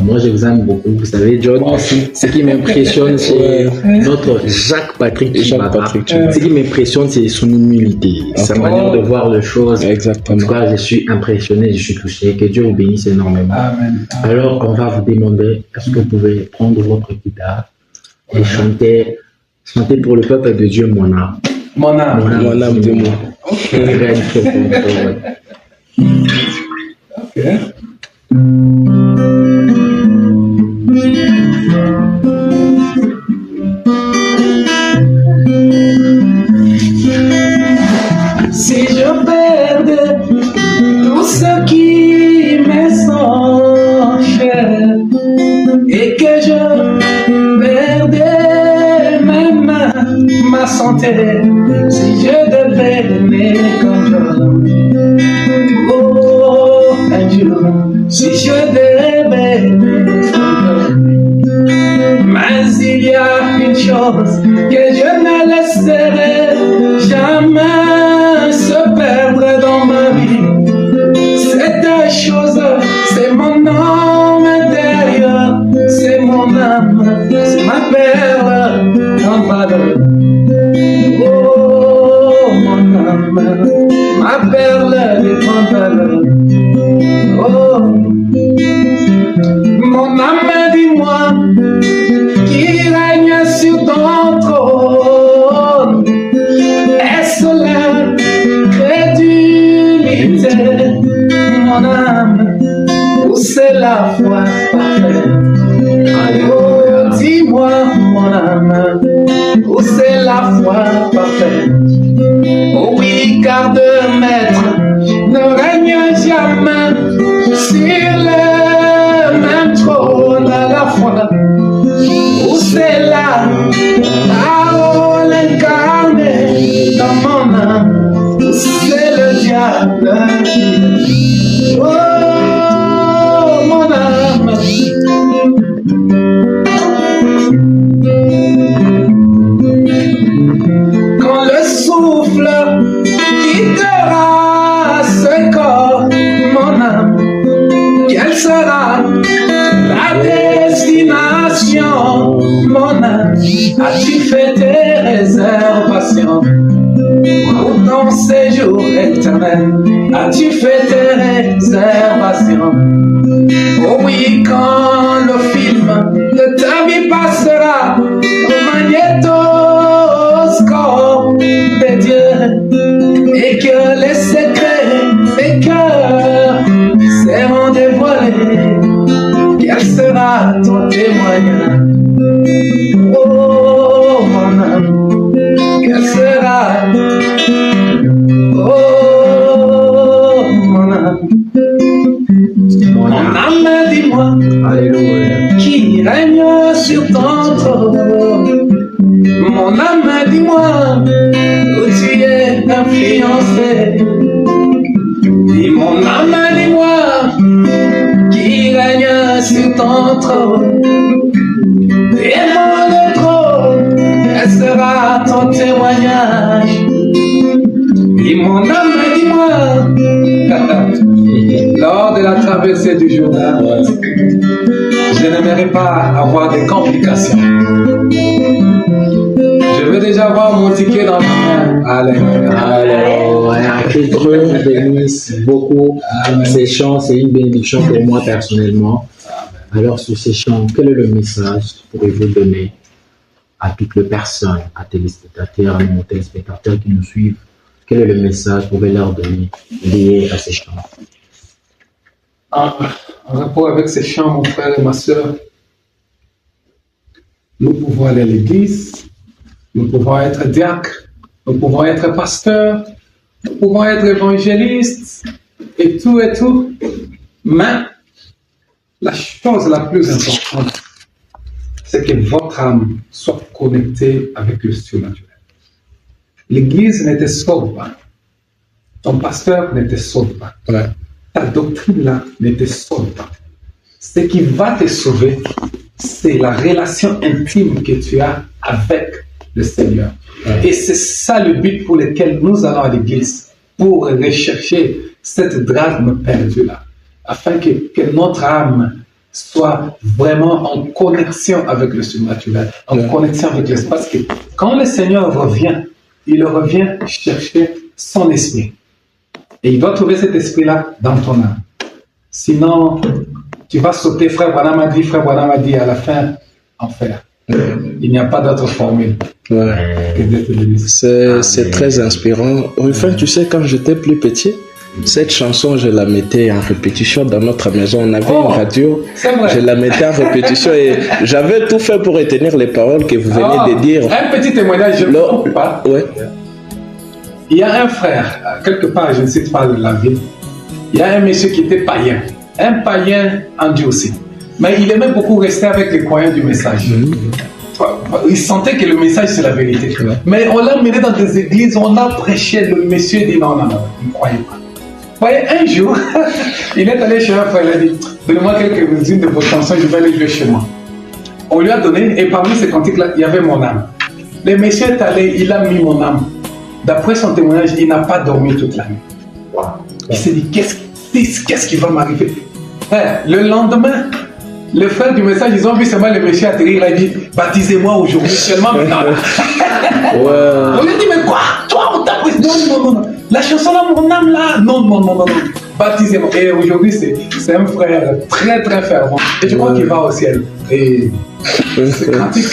Moi, je vous aime beaucoup. Vous savez, John, ce qui m'impressionne, c'est notre Jacques-Patrick Tchibaba. Ce qui m'impressionne, c'est son humilité, sa manière de voir les choses. Exactement. En tout cas, je suis impressionné, je suis touché. Que Dieu vous bénisse énormément. Amen. Alors, on va vous demander, est-ce que vous pouvez prendre votre guitare et chanter pour le peuple de Dieu, mon âme. Mon âme. Mon âme de moi. Ok. Si je perdais tout ce qui me sont chers et que je perdais même ma santé, si je devais aimer comme oh un jour, si je devais aimer comme mais il y a une chose que je ne laisserai jamais se perdre dans ma vie. Cette chose, c'est mon âme intérieure, c'est mon âme, c'est ma perle en bas. Oh, mon âme, ma perle des pantalons. Oh, mon âme, dis-moi, qui règne sur ton trône, est-ce la crédulité, mon âme, ou c'est la foi parfaite? Oh, dis-moi, mon âme, où c'est la foi parfaite? Oh oui, car de maître ne règne jamais sur le même trône à la fois. Où c'est la parole incarnée dans mon âme? Où c'est le diable? Oh, mon âme. Quand le souffle quittera ce corps, mon âme, quelle sera la destination, mon âme? As-tu fait tes réservations pour ton séjour éternel? As-tu fait tes réservations? Oh oui, quand le film de ta vie passera au magnétoscope de Dieu et que les secrets des cœurs seront dévoilés, quel sera ton témoignage? Oh, mon âme, quel sera? Oh, mon âme. Mon âme, dis-moi, Alléluia. qui règne sur ton trône. Mon âme, dis-moi, où tu es influencé. Dis mon âme, dis-moi, qui règne sur ton trône. Et mon trône, elle sera ton témoignage. Dis mon âme, dis-moi, lors de la traversée du Jourdain, je n'aimerais pas avoir des complications. Je veux déjà avoir mon ticket dans ma main. Alléluia. Que Dieu bénisse beaucoup. Ces chants, c'est une bénédiction pour moi personnellement. Alors, sur ces chants, quel est le message que pourriez-vous donner à toutes les personnes, à téléspectateurs, à nos téléspectateurs qui nous suivent? Quel est le message que vous pouvez leur donner lié à ces chants? En rapport avec ces chants, mon frère et ma soeur, nous pouvons aller à l'église, nous pouvons être diacres, nous pouvons être pasteurs, nous pouvons être évangélistes, et tout, mais la chose la plus importante, c'est que votre âme soit connectée avec le surnaturel. L'église ne te sauve pas, ton pasteur ne te sauve pas, ta doctrine là ne te sauve pas. Ce qui va te sauver, c'est la relation intime que tu as avec le Seigneur. Et c'est ça le but pour lequel nous allons à l'église, pour rechercher cette drachme perdue-là, afin que notre âme soit vraiment en connexion avec le surnaturel, en connexion avec l'espace. Parce que quand le Seigneur revient, il revient chercher son esprit. Et il doit trouver cet esprit-là dans ton âme. Sinon, tu vas sauter, frère Branham a dit à la fin, enfer. Il n'y a pas d'autre formule. C'est très inspirant. Enfin, tu sais, quand j'étais plus petit, cette chanson, je la mettais en répétition dans notre maison. On avait une radio, je la mettais en répétition et j'avais tout fait pour retenir les paroles que vous venez de dire. Un petit témoignage, je ne comprends pas. Ouais. Il y a un frère, quelque part, je ne sais pas de la ville, il y a un monsieur qui était païen, un païen endurci. Mais il aimait beaucoup rester avec les croyants du message. Il sentait que le message c'est la vérité. Mais on l'a mené dans des églises, on a prêché, le monsieur dit non, il ne croyait pas. Vous voyez, un jour, il est allé chez un frère, il a dit, donnez-moi quelques-unes de vos chansons, je vais les jouer chez moi. On lui a donné, et parmi ces cantiques-là, il y avait mon âme. Le monsieur est allé, il a mis mon âme. D'après son témoignage, il n'a pas dormi toute la nuit. Il s'est dit, qu'est-ce qui va m'arriver? Le lendemain, les frères du message, ils ont vu seulement le monsieur atterrir, il a dit, baptisez-moi aujourd'hui, seulement maintenant. On lui a dit, mais quoi? Toi, on t'a pris? Non. La chanson là, mon âme là, non. Baptisez-moi. Et aujourd'hui, c'est un frère très très fervent. Et je crois qu'il va au ciel. Et c'est pratique.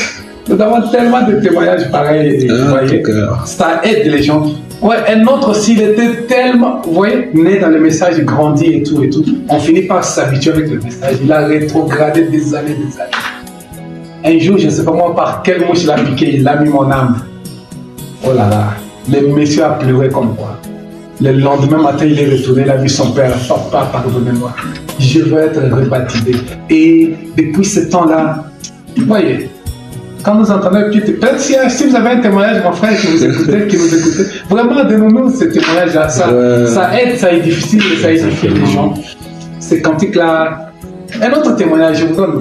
Nous avons tellement de témoignages pareils. Vous voyez, ça aide les gens. Ouais, un autre aussi, il était tellement, vous voyez, né dans le message, grandi et tout. On finit par s'habituer avec le message. Il a rétrogradé des années. Un jour, je ne sais pas moi par quelle mouche il a piqué, il a mis mon âme. Oh là là, le monsieur a pleuré comme quoi. Le lendemain matin, il est retourné, il a vu son père, papa, pardonnez-moi, je veux être rebaptisé. Et depuis ce temps-là, vous voyez, quand nous entendons, peut-être si vous avez un témoignage, mon frère, qui nous écoutez, vraiment donnez-nous ce témoignage-là. Ça aide, ça édifie, ça édifie les gens. Ces cantiques-là. Un autre témoignage, je vous donne.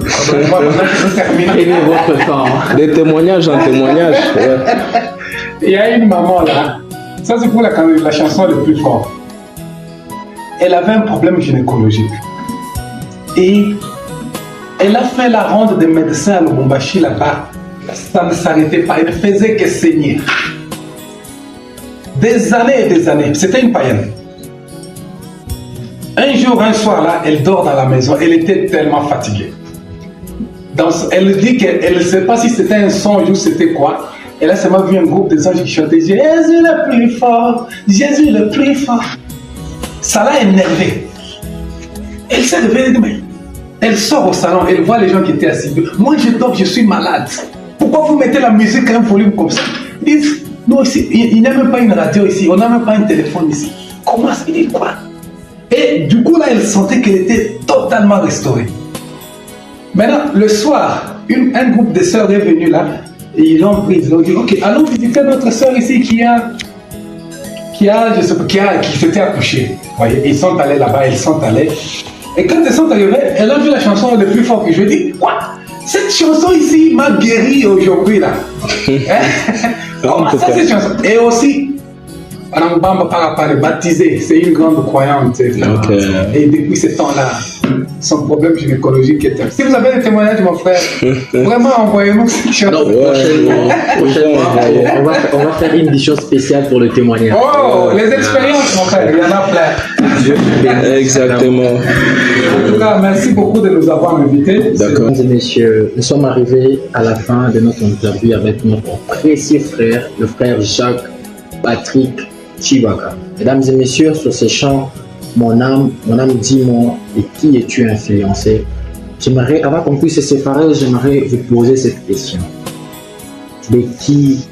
Des témoignages en témoignage. Il y a une maman là, ça c'est pour la chanson le plus fort. Elle avait un problème gynécologique. Et elle a fait la ronde des médecins à Lubumbashi là-bas. Ça ne s'arrêtait pas, elle ne faisait que saigner. Des années et des années, c'était une païenne. Un jour, un soir là, elle dort dans la maison, elle était tellement fatiguée. Elle dit qu'elle ne sait pas si c'était un songe ou c'était quoi. Elle a seulement vu un groupe de anges qui chantaient Jésus le plus fort, Jésus le plus fort. Ça l'a énervée. Elle s'est réveillée, mais elle sort au salon, elle voit les gens qui étaient assis. Moi je dors, je suis malade. Pourquoi vous mettez la musique à un volume comme ça? Ils disent, nous ici, il n'y a même pas une radio ici, on n'a même pas un téléphone ici. Comment ça dit quoi? Et du coup là, elle sentait qu'elle était totalement restaurée. Maintenant, le soir, un groupe de sœurs est venu là, et ils l'ont prise. Ils ont dit, ok, allons visiter notre sœur ici qui s'était accouchée. Voyez, ils sont allés là-bas, ils sont allés. Et quand elles sont arrivées, elles ont vu la chanson le plus fort que je dis, quoi? Cette chanson ici m'a guéri aujourd'hui là. Comment ça, cette chanson? Et aussi, Anambamba Parapare, baptisée, c'est une grande croyante. Et depuis ce temps-là, son problème gynécologique était. Si vous avez des témoignages, mon frère, vraiment envoyez-nous cette chanson. On va faire une édition spéciale pour le témoignage. Oh, les expériences, mon frère, il y en a plein. Exactement. En tout cas, merci beaucoup de nous avoir invités. D'accord. Mesdames et messieurs, nous sommes arrivés à la fin de notre interview avec notre précieux frère, le frère Jacques Patrick Chibaka. Mesdames et messieurs, sur ces chants, mon âme dis-moi, de qui es-tu influencé? J'aimerais, avant qu'on puisse se séparer, j'aimerais vous poser cette question. De qui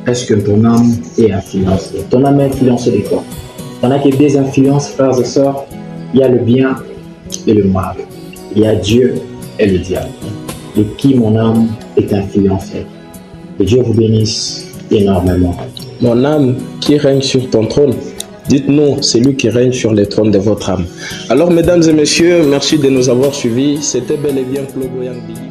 est-ce que ton âme est influencée? Ton âme est influencée de quoi? Il y en a qui des influences, frères et sœurs. Il y a le bien et le mal. Il y a Dieu et le diable. De qui mon âme est influencée? Que Dieu vous bénisse énormément. Mon âme qui règne sur ton trône, dites-nous, c'est lui qui règne sur le trône de votre âme. Alors, mesdames et messieurs, merci de nous avoir suivis. C'était bel et bien Claude Boyang Billy.